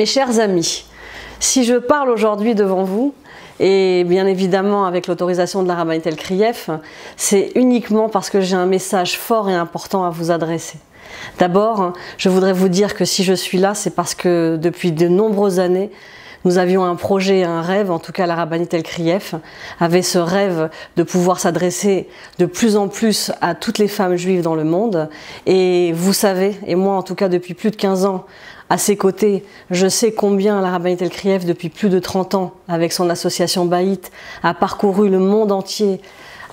Mes chers amis, si je parle aujourd'hui devant vous, et bien évidemment avec l'autorisation de la rabbinite El-Krief, c'est uniquement parce que j'ai un message fort et important à vous adresser. D'abord, je voudrais vous dire que si je suis là, c'est parce que depuis de nombreuses années, nous avions un projet, un rêve, en tout cas la rabbinite El-Krief avait ce rêve de pouvoir s'adresser de plus en plus à toutes les femmes juives dans le monde. Et vous savez, et moi en tout cas depuis plus de 15 ans, à ses côtés, je sais combien la rabbinite El-Krief, depuis plus de 30 ans, avec son association Baït, a parcouru le monde entier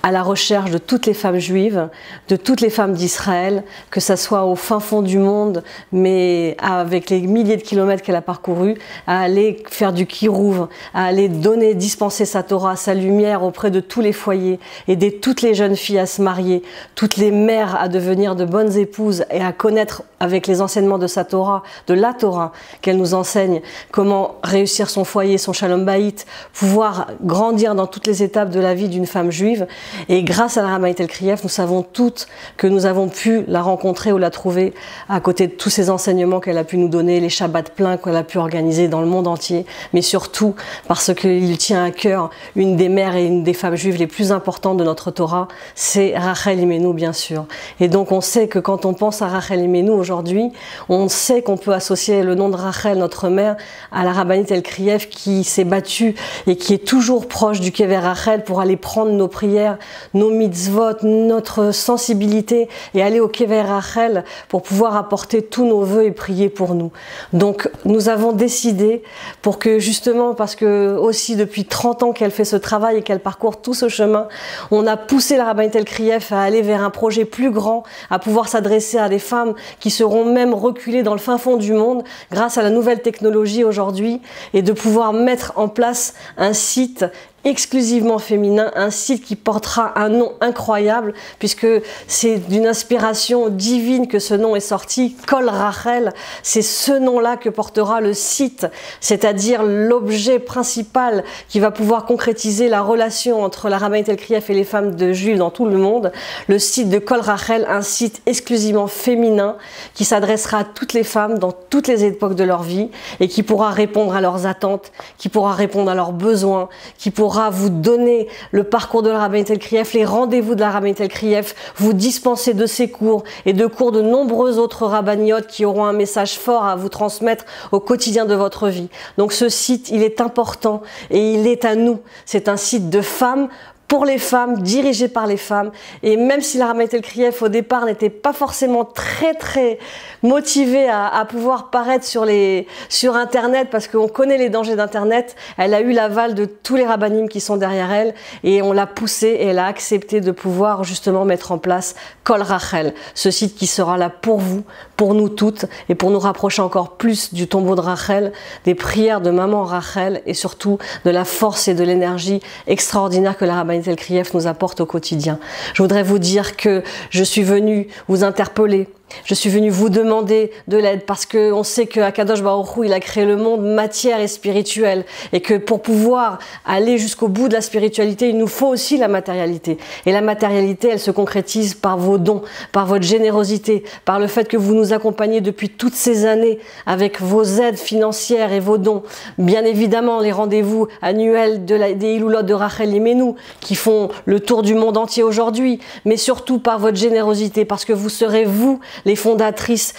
à la recherche de toutes les femmes juives, de toutes les femmes d'Israël, que ça soit au fin fond du monde, mais avec les milliers de kilomètres qu'elle a parcourus, à aller faire du kirouv, à aller donner, dispenser sa Torah, sa lumière auprès de tous les foyers, aider toutes les jeunes filles à se marier, toutes les mères à devenir de bonnes épouses et à connaître avec les enseignements de sa Torah, de la Torah qu'elle nous enseigne, comment réussir son foyer, son shalom baït, pouvoir grandir dans toutes les étapes de la vie d'une femme juive. Et grâce à la rabbinite El-Krief, nous savons toutes que nous avons pu la rencontrer ou la trouver à côté de tous ces enseignements qu'elle a pu nous donner, les shabbats pleins qu'elle a pu organiser dans le monde entier, mais surtout parce qu'il tient à cœur une des mères et une des femmes juives les plus importantes de notre Torah, c'est Rachel Imenu bien sûr. Et donc on sait que quand on pense à Rachel Imenu aujourd'hui, on sait qu'on peut associer le nom de Rachel, notre mère, à la rabbinite El-Krief qui s'est battue et qui est toujours proche du Kever Rachel pour aller prendre nos prières, nos mitzvot, notre sensibilité et aller au Kever Rachel pour pouvoir apporter tous nos vœux et prier pour nous. Donc nous avons décidé pour que justement, parce que aussi depuis 30 ans qu'elle fait ce travail et qu'elle parcourt tout ce chemin, on a poussé la rabbinite El-Krief à aller vers un projet plus grand, à pouvoir s'adresser à des femmes qui seront même reculées dans le fin fond du monde grâce à la nouvelle technologie aujourd'hui et de pouvoir mettre en place un site exclusivement féminin, un site qui portera un nom incroyable puisque c'est d'une inspiration divine que ce nom est sorti, Kol Rachel, c'est ce nom-là que portera le site, c'est-à-dire l'objet principal qui va pouvoir concrétiser la relation entre la rabbinite El-Krief et les femmes de juives dans tout le monde, le site de Kol Rachel, un site exclusivement féminin qui s'adressera à toutes les femmes dans toutes les époques de leur vie et qui pourra répondre à leurs attentes, qui pourra répondre à leurs besoins, qui pourra vous donner le parcours de la rabbinite El-Krief, les rendez-vous de la rabbinite El-Krief, vous dispenser de ses cours et de cours de nombreux autres rabbiniotes qui auront un message fort à vous transmettre au quotidien de votre vie. Donc ce site, il est important et il est à nous. C'est un site de femmes, pour les femmes, dirigé par les femmes. Et même si la rabbinite El-Krief au départ n'était pas forcément très motivée à pouvoir paraître sur Internet, parce qu'on connaît les dangers d'Internet, elle a eu l'aval de tous les rabbinim qui sont derrière elle, et on l'a poussée et elle a accepté de pouvoir justement mettre en place Kol Rachel, ce site qui sera là pour vous, pour nous toutes, et pour nous rapprocher encore plus du tombeau de Rachel, des prières de maman Rachel, et surtout de la force et de l'énergie extraordinaire que la rabbinite El-Krief nous apporte au quotidien. Je voudrais vous dire que je suis venue vous interpeller. Je suis venue vous demander de l'aide parce qu'on sait qu'Akadosh Baruch Hu, il a créé le monde matière et spirituel et que pour pouvoir aller jusqu'au bout de la spiritualité, il nous faut aussi la matérialité. Et la matérialité, elle se concrétise par vos dons, par votre générosité, par le fait que vous nous accompagnez depuis toutes ces années avec vos aides financières et vos dons. Bien évidemment, les rendez-vous annuels des Iloulot de Rachel Imenu qui font le tour du monde entier aujourd'hui, mais surtout par votre générosité parce que vous serez vous les fondatrices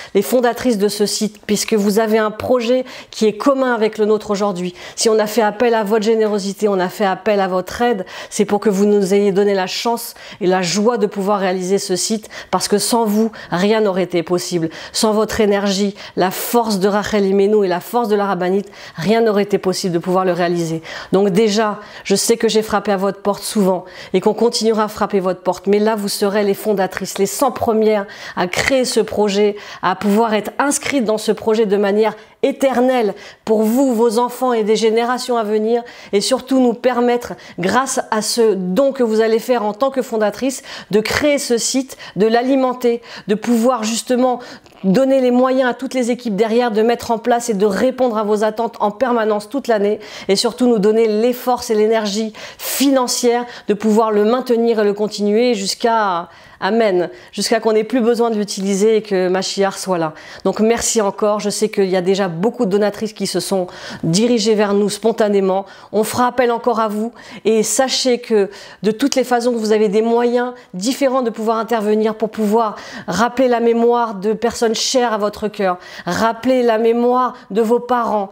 de ce site, puisque vous avez un projet qui est commun avec le nôtre aujourd'hui. Si on a fait appel à votre générosité, on a fait appel à votre aide, c'est pour que vous nous ayez donné la chance et la joie de pouvoir réaliser ce site, parce que sans vous, rien n'aurait été possible. Sans votre énergie, la force de Rachel Imenu et la force de la rabbinite, rien n'aurait été possible de pouvoir le réaliser. Donc déjà, je sais que j'ai frappé à votre porte souvent et qu'on continuera à frapper votre porte, mais là, vous serez les fondatrices, les 100 premières à créer ce projet, à pouvoir être inscrite dans ce projet de manière éternelle pour vous, vos enfants et des générations à venir, et surtout nous permettre, grâce à ce don que vous allez faire en tant que fondatrice, de créer ce site, de l'alimenter, de pouvoir justement donner les moyens à toutes les équipes derrière de mettre en place et de répondre à vos attentes en permanence toute l'année, et surtout nous donner les forces et l'énergie financière de pouvoir le maintenir et le continuer jusqu'à Amen. Jusqu'à qu'on n'ait plus besoin de l'utiliser et que Mashiach soit là. Donc merci encore. Je sais qu'il y a déjà beaucoup de donatrices qui se sont dirigées vers nous spontanément. On fera appel encore à vous et sachez que de toutes les façons, vous avez des moyens différents de pouvoir intervenir pour pouvoir rappeler la mémoire de personnes chères à votre cœur, rappeler la mémoire de vos parents,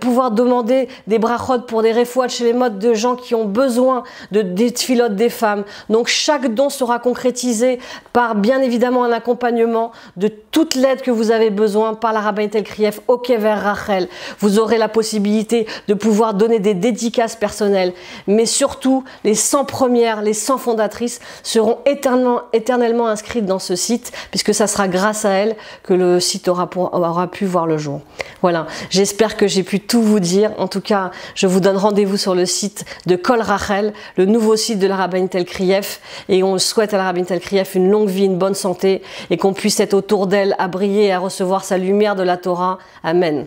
pouvoir demander des brachot pour des refouat chez les modes de gens qui ont besoin des tfilotes des femmes. Donc chaque don sera concrétisé par bien évidemment un accompagnement de toute l'aide que vous avez besoin par la Rabbinit El Krief au Kever Rachel. Vous aurez la possibilité de pouvoir donner des dédicaces personnelles, mais surtout les 100 premières, les 100 fondatrices seront éternellement inscrites dans ce site, puisque ça sera grâce à elles que le site aura pu voir le jour. Voilà, j'espère que j'ai pu tout vous dire. En tout cas, je vous donne rendez-vous sur le site de Kol Rachel, le nouveau site de la Rabbinit El Krief, et on souhaite à la Rabbinit El Krief une longue vie, une bonne santé, et qu'on puisse être autour d'elle à briller et à recevoir sa lumière de la Torah. Amen.